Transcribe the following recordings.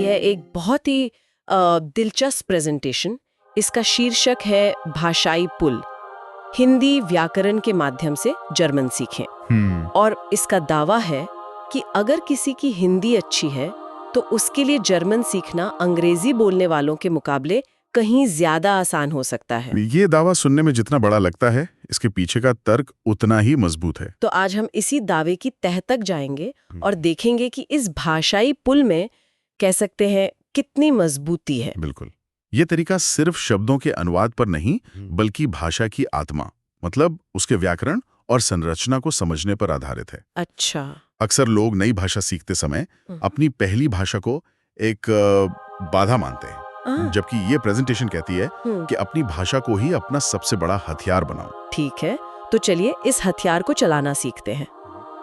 है एक बहुत ही दिलचस्प प्रेजेंटेशन। इसका शीर्षक है भाषाई पुल, हिंदी व्याकरण के माध्यम से जर्मन सीखें। और इसका दावा है कि अगर किसी की हिंदी अच्छी है तो उसके लिए जर्मन सीखना अंग्रेजी बोलने वालों के मुकाबले कहीं ज्यादा आसान हो सकता है। ये दावा सुनने में जितना बड़ा लगता है, इसके पीछे का तर्क उतना ही मजबूत है। तो आज हम इसी दावे की तह तक जाएंगे और देखेंगे कि इस भाषाई पुल में कह सकते हैं कितनी मजबूती है। बिल्कुल, ये तरीका सिर्फ शब्दों के अनुवाद पर नहीं, बल्कि भाषा की आत्मा, मतलब उसके व्याकरण और संरचना को समझने पर आधारित है। अच्छा। अक्सर लोग नई भाषा सीखते समय अपनी पहली भाषा को एक बाधा मानते हैं, जबकि ये प्रेजेंटेशन कहती है कि अपनी भाषा को ही अपना सबसे बड़ा हथियार बनाओ। ठीक है, तो चलिए इस हथियार को चलाना सीखते हैं।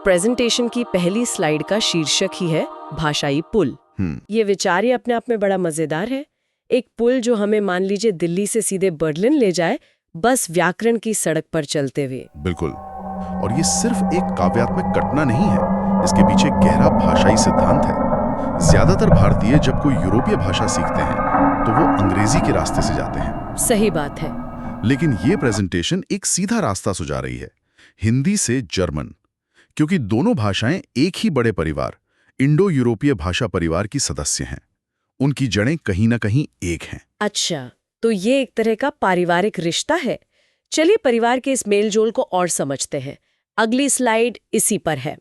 प्रेजेंटेशन की पहली स्लाइड का शीर्षक ही है भाषाई पुल। ये विचार ही अपने आप में बड़ा मजेदार है। एक पुल जो हमें मान लीजिए दिल्ली से सीधे बर्लिन ले जाए, बस व्याकरण की सड़क पर चलते हुए। बिल्कुल, और ये सिर्फ एक काव्यात्मक घटना नहीं है, इसके पीछे गहरा भाषाई सिद्धांत है। ज्यादातर भारतीय जब कोई यूरोपीय भाषा सीखते हैं तो वो अंग्रेजी के रास्ते से जाते हैं। सही बात है। लेकिन ये प्रेजेंटेशन एक सीधा रास्ता सुझा रही है, हिंदी से जर्मन, क्योंकि दोनों भाषाएं एक ही बड़े परिवार, इंडो यूरोपीय भाषा परिवार की सदस्य हैं। उनकी जड़ें कहीं ना कहीं एक हैं। अच्छा, तो ये एक तरह का पारिवारिक रिश्ता है। चलिए परिवार के इस मेलजोल को और समझते हैं। अगली स्लाइड इसी पर है,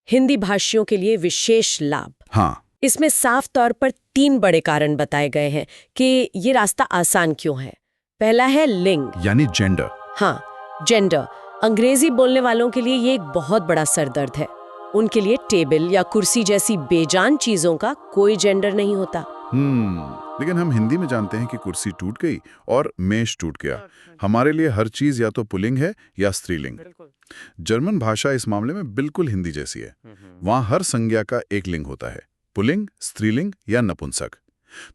हिंदी भाषियों के लिए विशेष लाभ। हाँ, इसमें साफ तौर पर 3 बड़े कारण बताए गए हैं कि ये रास्ता आसान क्यों है। पहला है लिंग, यानी जेंडर। हाँ, जेंडर। अंग्रेजी बोलने वालों के लिए ये एक बहुत बड़ा सरदर्द है। उनके लिए टेबल या कुर्सी जैसी बेजान चीजों का कोई जेंडर नहीं होता। लेकिन हम हिंदी में जानते हैं कि कुर्सी टूट गई और मेज टूट गया। हमारे लिए हर चीज या तो पुल्लिंग है या स्त्रीलिंग। जर्मन भाषा इस मामले में बिल्कुल हिंदी जैसी है। वहां हर संज्ञा का एक लिंग होता है, पुल्लिंग, स्त्रीलिंग या नपुंसक।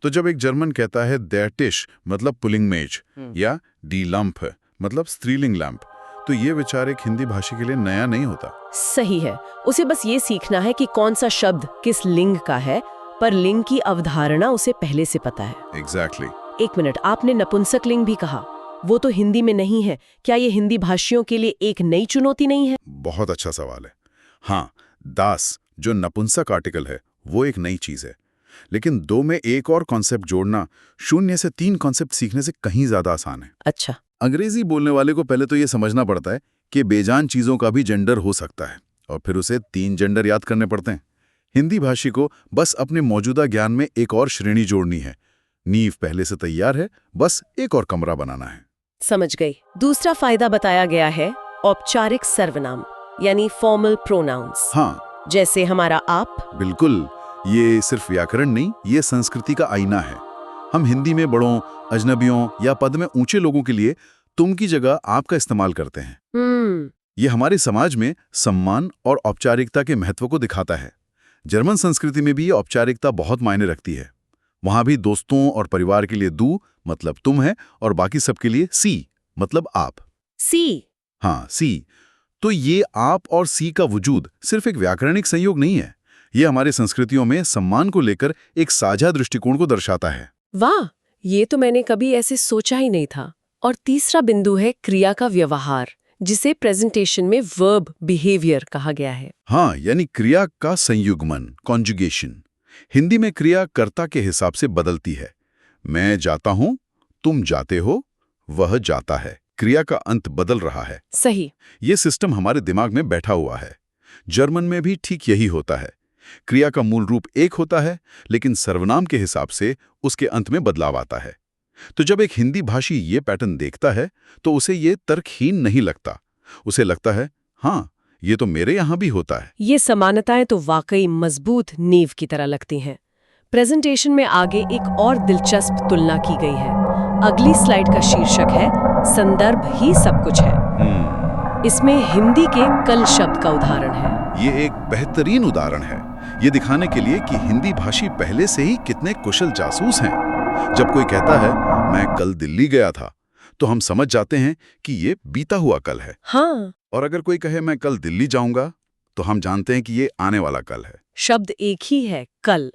तो जब एक जर्मन कहता है der Tisch मतलब पुल्लिंग मेज या die Lampe मतलब स्त्रीलिंग लैंप, तो ये विचार एक हिंदी भाषी के लिए नया नहीं होता। सही है, उसे बस ये सीखना है कि कौन सा शब्द किस लिंग का है, पर लिंग की अवधारणा उसे पहले से पता है। एग्जैक्टली। एक मिनट, आपने नपुंसक लिंग भी कहा, वो तो हिंदी में नहीं है। क्या ये हिंदी भाषियों के लिए एक नई चुनौती नहीं है? बहुत अच्छा सवाल है। हाँ, दास जो नपुंसक आर्टिकल है वो एक नई चीज है, लेकिन 2 में एक और कॉन्सेप्ट जोड़ना 0 से 3 कॉन्सेप्ट सीखने से कहीं ज्यादा आसान है। अच्छा। अंग्रेजी बोलने वाले को पहले तो ये समझना पड़ता है कि बेजान चीजों का भी जेंडर हो सकता है, और फिर उसे 3 जेंडर याद करने पड़ते हैं। हिंदी भाषी को बस अपने मौजूदा ज्ञान में एक और श्रेणी जोड़नी है। नींव पहले से तैयार है, बस एक और कमरा बनाना है। समझ गई। दूसरा फायदा बताया गया है औपचारिक सर्वनाम, यानी फॉर्मल प्रोनाउंस। हाँ, जैसे हमारा आप। बिल्कुल, ये सिर्फ व्याकरण नहीं, ये संस्कृति का आईना है। हम हिंदी में बड़ों, अजनबियों या पद में ऊंचे लोगों के लिए तुम की जगह आप का इस्तेमाल करते हैं। ये हमारे समाज में सम्मान और औपचारिकता के महत्व को दिखाता है। जर्मन संस्कृति में भी ये औपचारिकता बहुत मायने रखती है। वहां भी दोस्तों और परिवार के लिए du मतलब तुम है, और बाकी सबके लिए Sie मतलब आप। सी। हाँ, Sie। तो ये आप और Sie का वजूद सिर्फ एक व्याकरणिक संयोग नहीं है, ये हमारे संस्कृतियों में सम्मान को लेकर एक साझा दृष्टिकोण को दर्शाता है। वाह, ये तो मैंने कभी ऐसे सोचा ही नहीं था। और तीसरा बिंदु है क्रिया का व्यवहार, जिसे प्रेजेंटेशन में वर्ब बिहेवियर कहा गया है। हाँ, यानी क्रिया का संयुग्मन, कॉन्जुगेशन। हिंदी में क्रिया कर्ता के हिसाब से बदलती है। मैं जाता हूं, तुम जाते हो, वह जाता है। क्रिया का अंत बदल रहा है। सही। ये सिस्टम हमारे दिमाग में बैठा हुआ है। जर्मन में भी ठीक यही होता है। क्रिया का मूल रूप एक होता है, लेकिन सर्वनाम के हिसाब से उसके अंत में बदलाव आता है। तो जब एक हिंदी भाषी ये पैटर्न देखता है तो उसे ये तर्कहीन नहीं लगता। उसे लगता है, हाँ, ये तो मेरे यहाँ भी होता है। ये समानताएं तो वाकई मजबूत नींव की तरह लगती हैं। प्रेजेंटेशन में आगे एक और दिलचस्प तुलना की गई है। अगली स्लाइड का शीर्षक है संदर्भ ही सब कुछ है। इसमें हिंदी के कल शब्द का उदाहरण है। ये एक बेहतरीन उदाहरण है, ये दिखाने के लिए कि हिंदी भाषी पहले से ही कितने कुशल जासूस हैं। जब कोई कहता है मैं कल दिल्ली गया था, तो हम समझ जाते हैं कि ये बीता हुआ कल है। हाँ। और अगर कोई कहे मैं कल दिल्ली जाऊंगा, तो हम जानते हैं कि ये आने वाला कल है। शब्द एक ही है, कल,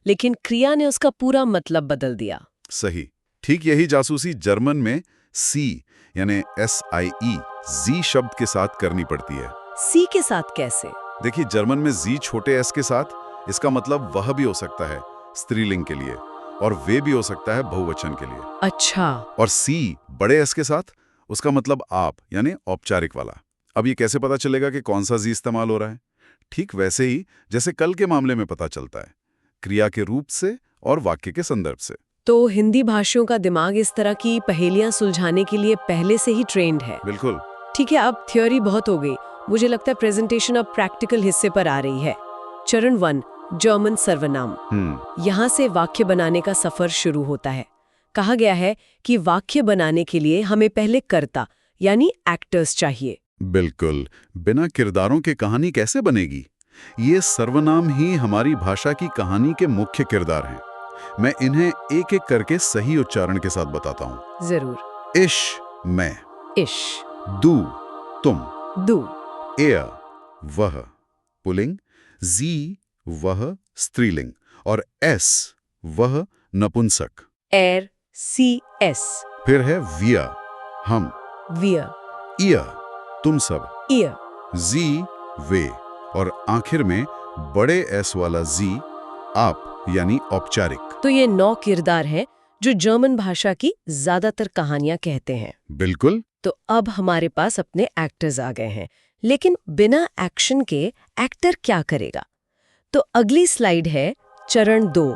लेकिन क्रिया ने उसका पूरा मतलब बदल दिया। सही। ठीक यही जासूसी जर्मन में सी यानी SIE जी शब्द के साथ करनी पड़ती है। सी के साथ कैसे? देखिए, जर्मन में जी छोटे एस के साथ, इसका मतलब वह भी हो सकता है स्त्रीलिंग के लिए, और वे भी हो सकता है बहुवचन के लिए। अच्छा। और सी बड़े एस के साथ, उसका मतलब आप यानी औपचारिक वाला। अब ये कैसे पता चलेगा कि कौन सा जी इस्तेमाल हो रहा है? ठीक वैसे ही जैसे कल के मामले में पता चलता है, क्रिया के रूप से और वाक्य के संदर्भ से। तो हिंदी भाषियों का दिमाग इस तरह की पहेलियां सुलझाने के लिए पहले से ही ट्रेंड है। बिल्कुल। ठीक है, अब थ्योरी बहुत हो गई। मुझे लगता है प्रेजेंटेशन अब प्रैक्टिकल हिस्से पर आ रही है। चरण 1, जर्मन सर्वनाम। यहाँ से वाक्य बनाने का सफर शुरू होता है। कहा गया है कि वाक्य बनाने के लिए हमें पहले कर्ता यानी एक्टर्स चाहिए। बिल्कुल। बिना किरदारों के कहानी कैसे बनेगी? ये सर्वनाम ही हमारी भाषा की कहानी के मुख्य किरदार हैं। मैं इन्हें एक एक करके सही उच्चारण के साथ बताता हूँ। जरूर। इश मैं, इश, दू तुम, दू, एयर वह पुल्लिंग, जी वह स्त्रीलिंग, और एस वह नपुंसक। एर, सी, एस। फिर है विया हम, वियर, ईयर तुम सब, ईयर, जी वे, और आखिर में बड़े एस वाला जी आप यानी औपचारिक। तो ये 9 किरदार हैं जो जर्मन भाषा की ज्यादातर कहानियां कहते हैं। बिल्कुल। तो अब हमारे पास अपने एक्टर्स आ गए हैं, लेकिन बिना एक्शन के एक्टर क्या करेगा? तो अगली स्लाइड है चरण 2,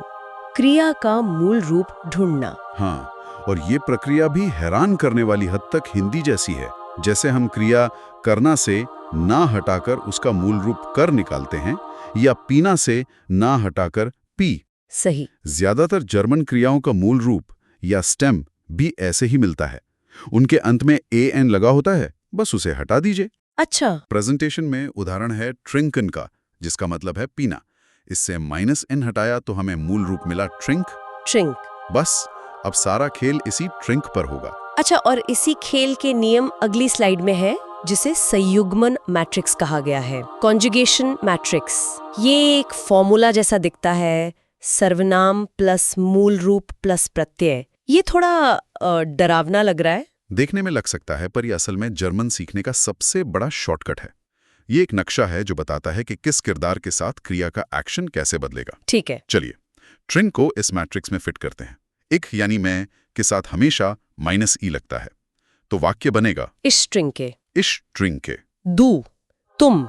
क्रिया का मूल रूप ढूंढना। हाँ, और ये प्रक्रिया भी हैरान करने वाली हद तक हिंदी जैसी है। जैसे हम क्रिया करना से ना हटाकर उसका मूल रूप कर निकालते हैं, या पीना से ना हटाकर पी। सही। ज्यादातर जर्मन क्रियाओं का मूल रूप या स्टेम भी ऐसे ही मिलता है। उनके अंत में an लगा होता है, बस उसे हटा दीजिए। अच्छा। प्रेजेंटेशन में उदाहरण है ट्रिंकन का, जिसका मतलब है पीना। इससे -n हटाया तो हमें मूल रूप मिला ट्रिंक। ट्रिंक। बस अब सारा खेल इसी ट्रिंक पर होगा। अच्छा, और इसी खेल के नियम अगली स्लाइड में है, जिसे संयुग्मन मैट्रिक्स कहा गया है, कॉन्जुगेशन मैट्रिक्स। ये एक फॉर्मूला जैसा दिखता है, सर्वनाम प्लस मूल रूप प्लस प्रत्यय। ये थोड़ा डरावना लग रहा है। देखने में लग सकता है, पर यह असल में जर्मन सीखने का सबसे बड़ा शॉर्टकट है। ये एक नक्शा है जो बताता है कि किस किरदार के साथ क्रिया का एक्शन कैसे बदलेगा। ठीक है। चलिए ट्रिंक को इस मैट्रिक्स में फिट करते हैं। एक यानी मैं के साथ हमेशा -e लगता है, तो वाक्य बनेगा इस ट्रिंक के। इश ट्रिंक के। दू तुम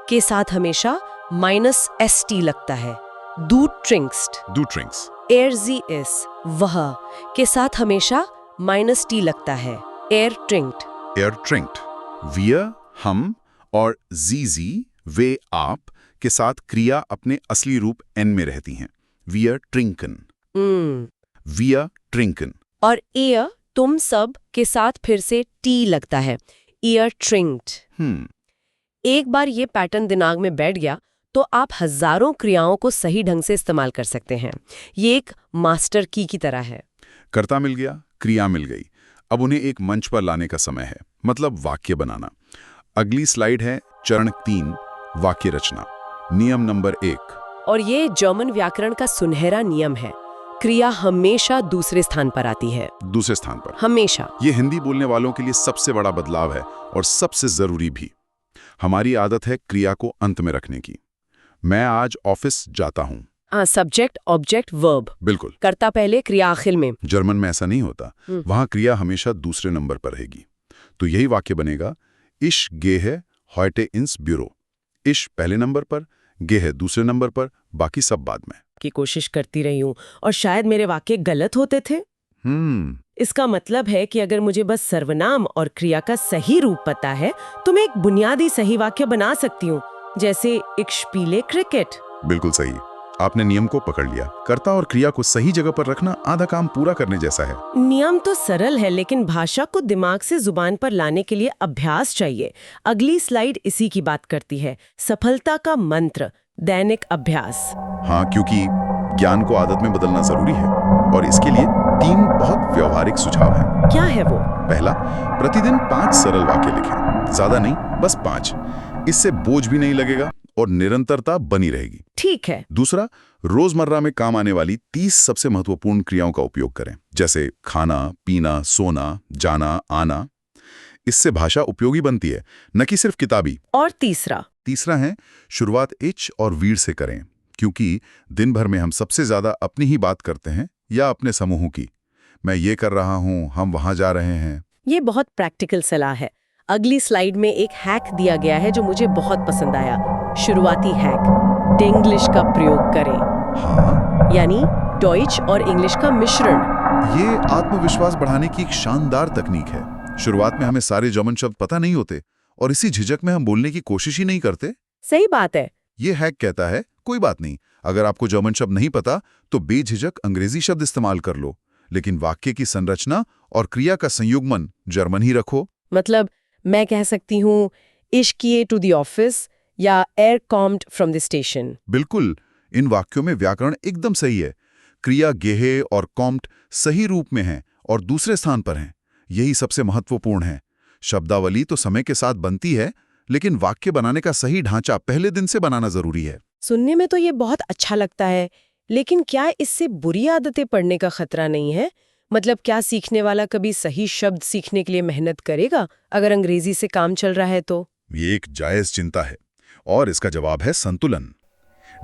के साथ हमेशा -st लगता है, दू ट्रिंक्स्ट। दू ट्रिंक्स। एर जी एस वह के साथ हमेशा -t लगता है, एर ट्रिंक्ड। एयर ट्रिंक्ड। वियर हम और जी वे आप के साथ क्रिया अपने असली रूप n में रहती हैं। वियर ट्रिंकन, वियर ट्रिंकन। और एयर तुम सब के साथ फिर से t लगता है, ईयर ट्रिंक्ड। एक बार ये पैटर्न दिमाग में बैठ गया तो आप हजारों क्रियाओं को सही ढंग से इस्तेमाल कर सकते हैं। ये एक मास्टर की तरह है। कर्ता मिल गया, क्रिया मिल गई। अब उन्हें एक मंच पर लाने का समय है, मतलब वाक्य बनाना। अगली स्लाइड है चरण 3, वाक्य रचना। नियम नंबर 1। और ये जर्मन व्याकरण का सुनहरा नियम है, क्रिया हमेशा दूसरे स्थान पर आती है। दूसरे स्थान पर हमेशा। ये हिंदी बोलने वालों के लिए सबसे बड़ा बदलाव है और सबसे जरूरी भी। हमारी आदत है क्रिया को अंत में रखने की। मैं आज ऑफिस जाता हूँ। Subject object verb. बिल्कुल। कर्ता पहले, क्रिया आखिर में। जर्मन में ऐसा नहीं होता। वहां क्रिया हमेशा दूसरे नंबर पर रहेगी। तो यही वाक्य बनेगा, इश गे है हॉयटे इंस ब्यूरो। इश पहले नंबर पर, गे है दूसरे नंबर पर, बाकी सब बाद में। की कोशिश करती रही हूँ और शायद मेरे वाक्य गलत होते थे। इसका मतलब है कि अगर मुझे बस सर्वनाम और क्रिया का सही रूप पता है तो मैं एक बुनियादी सही वाक्य बना सकती हूँ, जैसे एक स्पीले क्रिकेट। बिल्कुल सही, आपने नियम को पकड़ लिया। कर्ता और क्रिया को सही जगह पर रखना आधा काम पूरा करने जैसा है। नियम तो सरल है, लेकिन भाषा को दिमाग से जुबान पर लाने के लिए अभ्यास चाहिए। अगली स्लाइड इसी की बात करती है, सफलता का मंत्र, दैनिक अभ्यास। हाँ, क्योंकि ज्ञान को आदत में बदलना जरूरी है और इसके लिए 3 बहुत व्यवहारिक सुझाव हैं। क्या है वो? पहला, प्रतिदिन 5 सरल वाक्य लिखें। ज्यादा नहीं, बस 5। इससे बोझ भी नहीं लगेगा और निरंतरता बनी रहेगी। ठीक है। दूसरा, रोजमर्रा में काम आने वाली 30 सबसे महत्वपूर्ण क्रियाओं का उपयोग करें, जैसे खाना, पीना, सोना, जाना, आना। इससे भाषा उपयोगी बनती है, न कि सिर्फ किताबी। और तीसरा है शुरुआत इच और वीर से करें, क्योंकि दिन भर में हम सबसे ज्यादा अपनी ही बात करते हैं या अपने समूहों की। मैं ये कर रहा हूँ, हम वहां जा रहे हैं। ये बहुत प्रैक्टिकल सलाह है। अगली स्लाइड में एक हैक दिया गया है जो मुझे बहुत पसंद आया। शुरुआती हैक, डेंग्लिश का प्रयोग करें। हाँ, यानी डॉइच और इंग्लिश का मिश्रण। ये आत्मविश्वास बढ़ाने की एक शानदार तकनीक है। शुरुआत में हमें सारे जर्मन शब्द पता नहीं होते और इसी झिझक में हम बोलने की कोशिश ही नहीं करते। सही बात है। ये हैक कहता है, कोई बात नहीं, अगर आपको जर्मन शब्द नहीं पता तो बेझिझक अंग्रेजी शब्द इस्तेमाल कर लो, लेकिन वाक्य की संरचना और क्रिया का संयुग्मन जर्मन ही रखो। मतलब मैं कह सकती हूँ इश किए टू द ऑफिस या air combed from the station. बिल्कुल, इन वाक्यों में व्याकरण एकदम सही है। क्रिया गेहे और कॉम्ट सही रूप में है और दूसरे स्थान पर हैं। यही सबसे महत्वपूर्ण है। शब्दावली तो समय के साथ बनती है, लेकिन वाक्य बनाने का सही ढांचा पहले दिन से बनाना जरूरी है। सुनने में तो ये बहुत अच्छा लगता है, लेकिन क्या इससे बुरी आदतें पड़ने का खतरा नहीं है? मतलब क्या सीखने वाला कभी सही शब्द सीखने के लिए मेहनत करेगा अगर अंग्रेजी से काम चल रहा है तो? ये एक जायज चिंता है और इसका जवाब है संतुलन।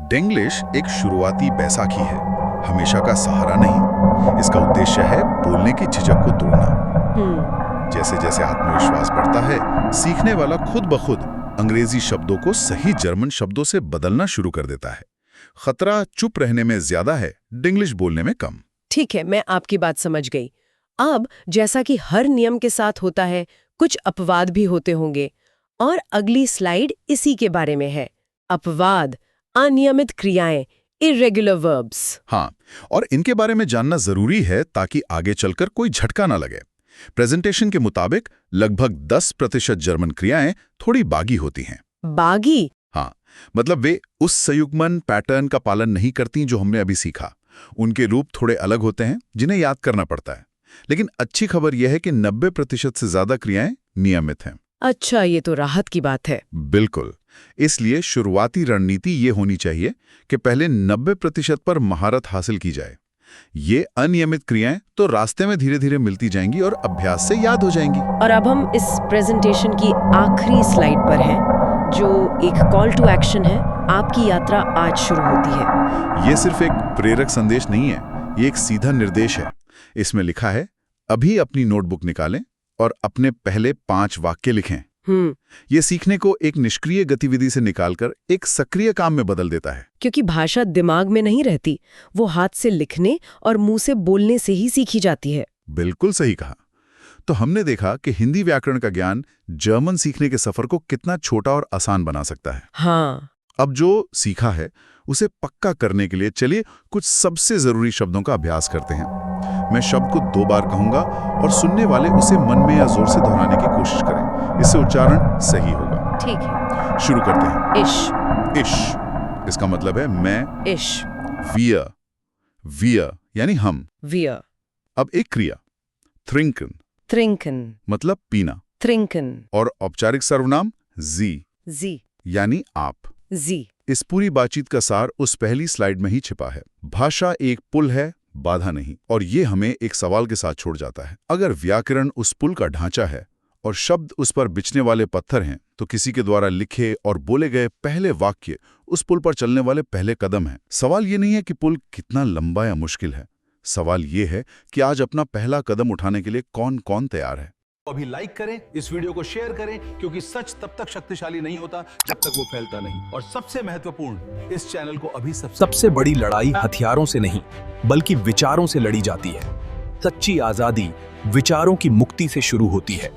डेंग्लिश एक शुरुआती बैसाखी है, हमेशा का सहारा नहीं। इसका उद्देश्य है बोलने की झिझक को तोड़ना। जैसे जैसे आत्मविश्वास बढ़ता है, सीखने वाला खुद ब खुद अंग्रेजी शब्दों को सही जर्मन शब्दों से बदलना शुरू कर देता है। खतरा चुप रहने में ज्यादा है, डिंग्लिश बोलने में कम। ठीक है, मैं आपकी बात समझ गई। अब जैसा कि हर नियम के साथ होता है, कुछ अपवाद भी होते होंगे, और अगली स्लाइड इसी के बारे में है। अपवाद, अनियमित क्रियाएं, इर्रेगुलर वर्ब्स। हाँ, और इनके बारे में जानना जरूरी है ताकि आगे चलकर कोई झटका ना लगे। प्रेजेंटेशन के मुताबिक लगभग 10% जर्मन क्रियाएं थोड़ी बागी होती हैं। बागी? हाँ, मतलब वे उस संयुग्मन पैटर्न का पालन नहीं करती जो हमने अभी सीखा। उनके रूप थोड़े अलग होते हैं जिन्हें याद करना पड़ता है। लेकिन अच्छी खबर यह है कि 90% से ज्यादा क्रियाएं नियमित हैं। अच्छा, ये तो राहत की बात है। बिल्कुल। इसलिए शुरुआती रणनीति ये होनी चाहिए कि पहले 90% पर महारत हासिल की जाए। ये अनियमित क्रियाएं तो रास्ते में धीरे धीरे मिलती जाएंगी और अभ्यास से याद हो जाएंगी। और अब हम इस प्रेजेंटेशन की आखिरी स्लाइड पर हैं, जो एक कॉल टू एक्शन है। आपकी यात्रा आज शुरू होती है। ये सिर्फ एक प्रेरक संदेश नहीं है, ये एक सीधा निर्देश है। इसमें लिखा है, अभी अपनी नोटबुक निकालें और अपने पहले 5 वाक्य लिखें। ये सीखने को एक निष्क्रिय गतिविधि से निकालकर एक सक्रिय काम में बदल देता है। क्योंकि भाषा दिमाग में नहीं रहती, वो हाथ से लिखने और मुंह से बोलने से ही सीखी जाती है। बिल्कुल सही कहा। तो हमने देखा कि हिंदी व्याकरण का ज्ञान जर्मन सीखने के सफर को कितना छोटा और आसान बना सकता है। हाँ। अब जो सीखा है उसे पक्का करने के लिए चलिए कुछ सबसे जरूरी शब्दों का अभ्यास करते हैं। मैं शब्द को 2 बार कहूंगा और सुनने वाले उसे मन में या जोर से दोहराने की कोशिश करें। इससे उच्चारण सही होगा। ठीक है, शुरू करते हैं। इश। इश, इसका मतलब है मैं। इश। वियर, वियर यानी हम। वियर। अब एक क्रिया, थ्रिंकन। ट्रिंकन मतलब पीना। ट्रिंकन। और औपचारिक सर्वनाम जी, जी यानी आप। जी। इस पूरी बातचीत का सार उस पहली स्लाइड में ही छिपा है। भाषा एक पुल है, बाधा नहीं। और ये हमें एक सवाल के साथ छोड़ जाता है। अगर व्याकरण उस पुल का ढांचा है और शब्द उस पर बिछने वाले पत्थर हैं, तो किसी के द्वारा लिखे और बोले गए पहले वाक्य उस पुल पर चलने वाले पहले कदम हैं। सवाल ये नहीं है कि पुल कितना लंबा या मुश्किल है, सवाल ये है कि आज अपना पहला कदम उठाने के लिए कौन कौन तैयार है। अभी लाइक करें, इस वीडियो को शेयर करें, क्योंकि सच तब तक शक्तिशाली नहीं होता जब तक वो फैलता नहीं। और सबसे महत्वपूर्ण, इस चैनल को अभी सबसे बड़ी लड़ाई हथियारों से नहीं बल्कि विचारों से लड़ी जाती है। सच्ची आजादी विचारों की मुक्ति से शुरू होती है।